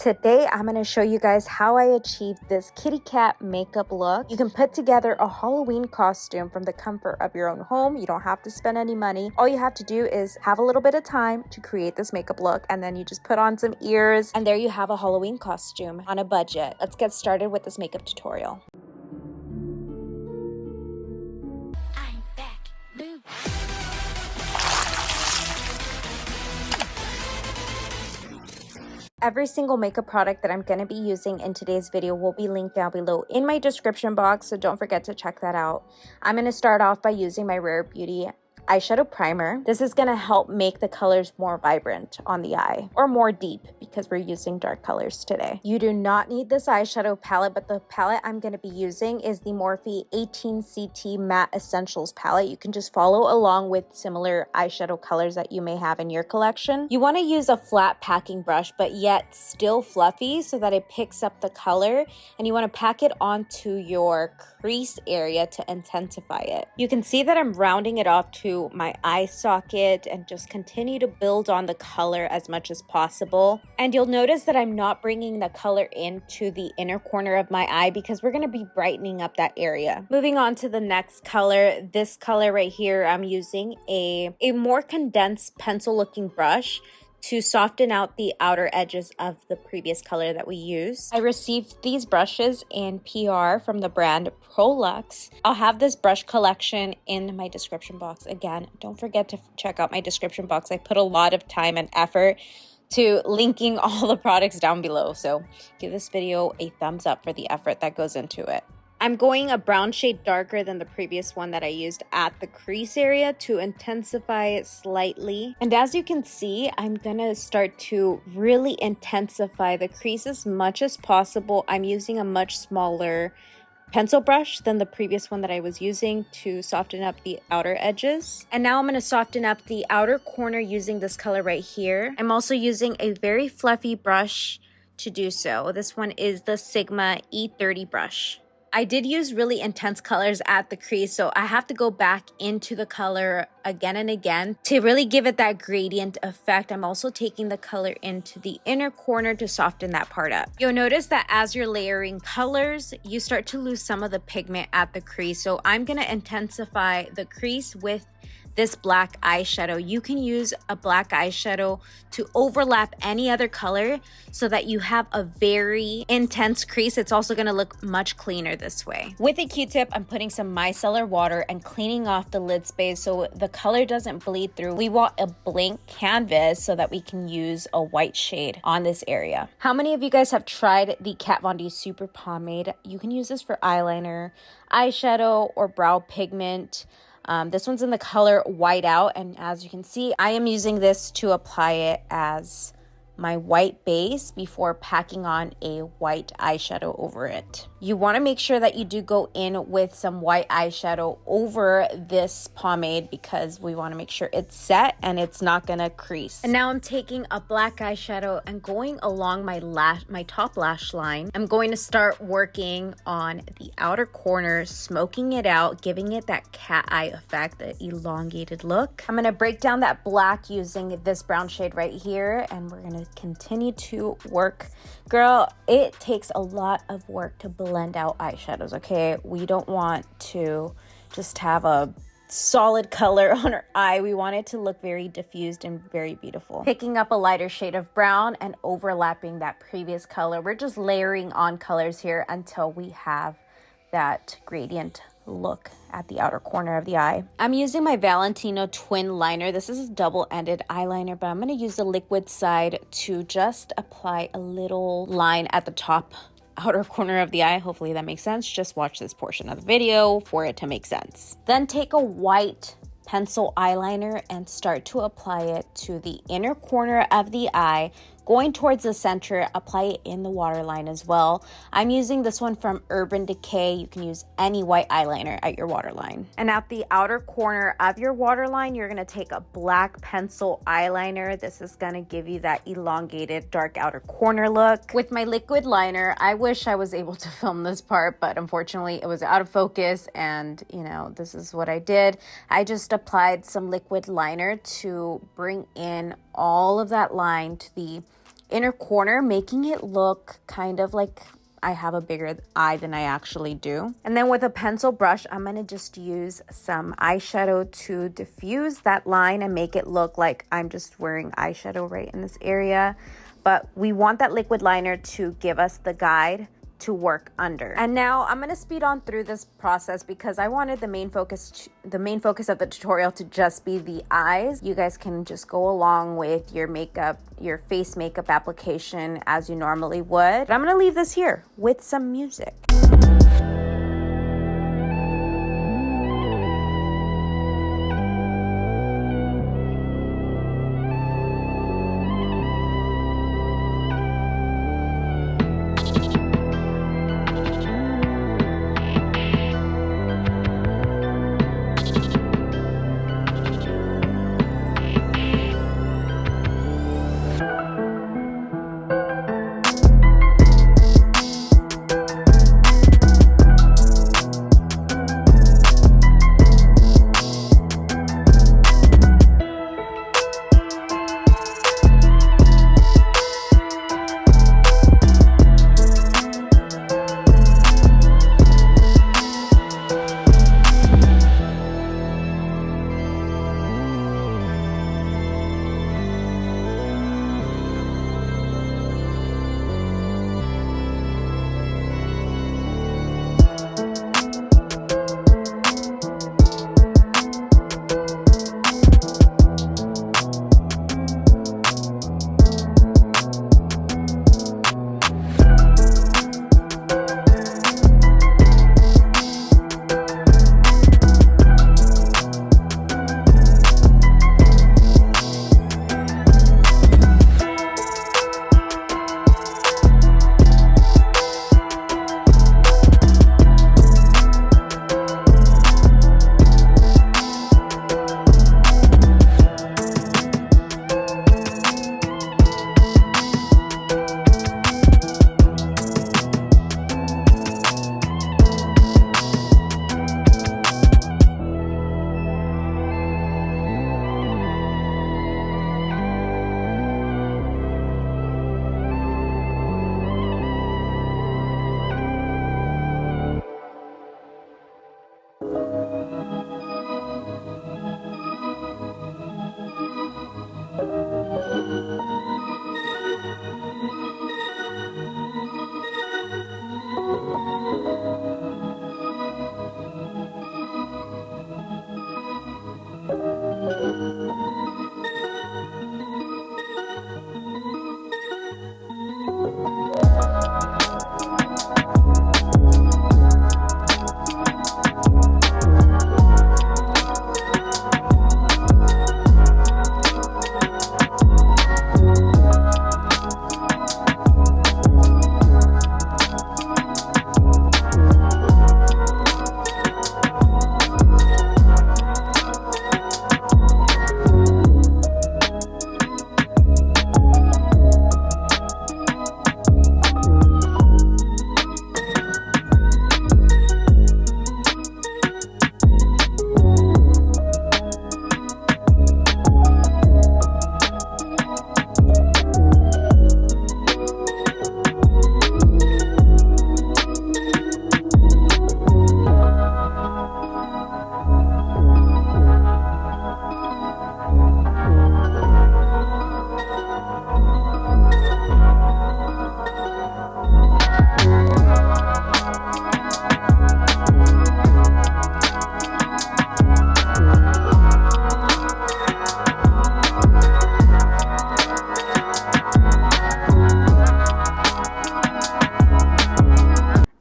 Today, I'm going to show you guys how I achieved this kitty cat makeup look. You can put together a Halloween costume from the comfort of your own home. You don't have to spend any money. All you have to do is have a little bit of time to create this makeup look, and then you just put on some ears, and there you have a Halloween costume on a budget. Let's get started with this makeup tutorial. Every single makeup product that I'm going to be using in today's video will be linked down below in my description box, so don't forget to check that out. I'm going to start off by using my Rare Beauty eyeshadow primer. This is going to help make the colors more vibrant on the eye, or more deep because we're using dark colors today. You do not need this eyeshadow palette, but the palette I'm going to be using is the Morphe 18CT Matte Essentials palette. You can just follow along with similar eyeshadow colors that you may have in your collection. You want to use a flat packing brush, but yet still fluffy so that it picks up the color, and you want to pack it onto your crease area to intensify it. You can see that I'm rounding it off to my eye socket and just continue to build on the color as much as possible. And you'll notice that I'm not bringing the color into the inner corner of my eye because we're going to be brightening up that area. Moving on to the next color, this color right here, I'm using a more condensed pencil looking brush to soften out the outer edges of the previous color that we used. I received these brushes in PR from the brand Prolux. I'll have this brush collection in my description box. Again, don't forget to check out my description box. I put a lot of time and effort to linking all the products down below, so give this video a thumbs up for the effort that goes into it. I'm going a brown shade darker than the previous one that I used at the crease area to intensify it slightly. And as you can see, I'm gonna start to really intensify the crease as much as possible. I'm using a much smaller pencil brush than the previous one that I was using to soften up the outer edges. And now I'm going to soften up the outer corner using this color right here. I'm also using a very fluffy brush to do so. This one is the Sigma E30 brush. I did use really intense colors at the crease, so I have to go back into the color again and again to really give it that gradient effect. I'm also taking the color into the inner corner to soften that part up. You'll notice that as you're layering colors, you start to lose some of the pigment at the crease. So I'm going to intensify the crease with this black eyeshadow. You can use a black eyeshadow to overlap any other color so that you have a very intense crease. It's also going to look much cleaner this way. With a Q-tip, I'm putting some micellar water and cleaning off the lid space so the color doesn't bleed through. We want a blank canvas so that we can use a white shade on this area. How many of you guys have tried the Kat Von D Super Pomade? You can use this for eyeliner, eyeshadow, or brow pigment. This one's in the color White Out, and as you can see, I am using this to apply it as my white base before packing on a white eyeshadow over it. You want to make sure that you do go in with some white eyeshadow over this pomade because we want to make sure it's set and it's not gonna crease. And now I'm taking a black eyeshadow and going along my top lash line. I'm going to start working on the outer corner, smoking it out, giving it that cat eye effect, the elongated look. I'm gonna break down that black using this brown shade right here, and we're gonna continue to work. Girl, it takes a lot of work to blend out eyeshadows, okay? We don't want to just have a solid color on our eye. We want it to look very diffused and very beautiful. Picking up a lighter shade of brown and overlapping that previous color. We're just layering on colors here until we have that gradient look at the outer corner of the eye. I'm using my Valentino twin liner. This is a double-ended eyeliner, but I'm going to use the liquid side to just apply a little line at the top outer corner of the eye. Hopefully that makes sense. Just watch this portion of the video for it to make sense. Then take a white pencil eyeliner and start to apply it to the inner corner of the eye, going towards the center. Apply it in the waterline as well. I'm using this one from Urban Decay. You can use any white eyeliner at your waterline. And at the outer corner of your waterline, you're gonna take a black pencil eyeliner. This is gonna give you that elongated dark outer corner look. With my liquid liner, I wish I was able to film this part, but unfortunately it was out of focus, and you know, this is what I did. I just applied some liquid liner to bring in all of that line to the inner corner, making it look kind of like I have a bigger eye than I actually do. And then with a pencil brush, I'm gonna just use some eyeshadow to diffuse that line and make it look like I'm just wearing eyeshadow right in this area. But we want that liquid liner to give us the guide to work under. And now I'm gonna speed on through this process because I wanted the main focus of the tutorial to just be the eyes. You guys can just go along with your makeup, your face makeup application as you normally would. But I'm gonna leave this here with some music.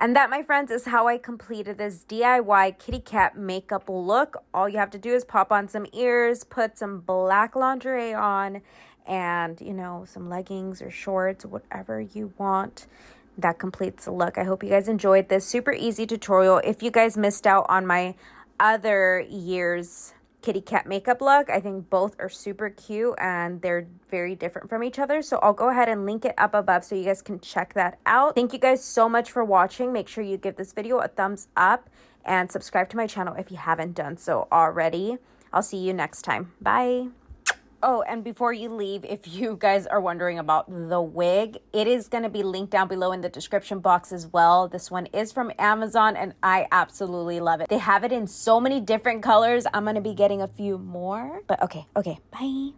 And that, my friends, is how I completed this DIY kitty cat makeup look. All you have to do is pop on some ears, put some black lingerie on, and, you know, some leggings or shorts, whatever you want. That completes the look. I hope you guys enjoyed this super easy tutorial. If you guys missed out on my other year's kitty cat makeup look, I think both are super cute and they're very different from each other, so I'll go ahead and link it up above so you guys can check that out. Thank you guys so much for watching. Make sure you give this video a thumbs up and subscribe to my channel if you haven't done so already. I'll see you next time. Bye. Oh, and before you leave, if you guys are wondering about the wig, it is going to be linked down below in the description box as well. This one is from Amazon and I absolutely love it. They have it in so many different colors. I'm going to be getting a few more. But okay, bye.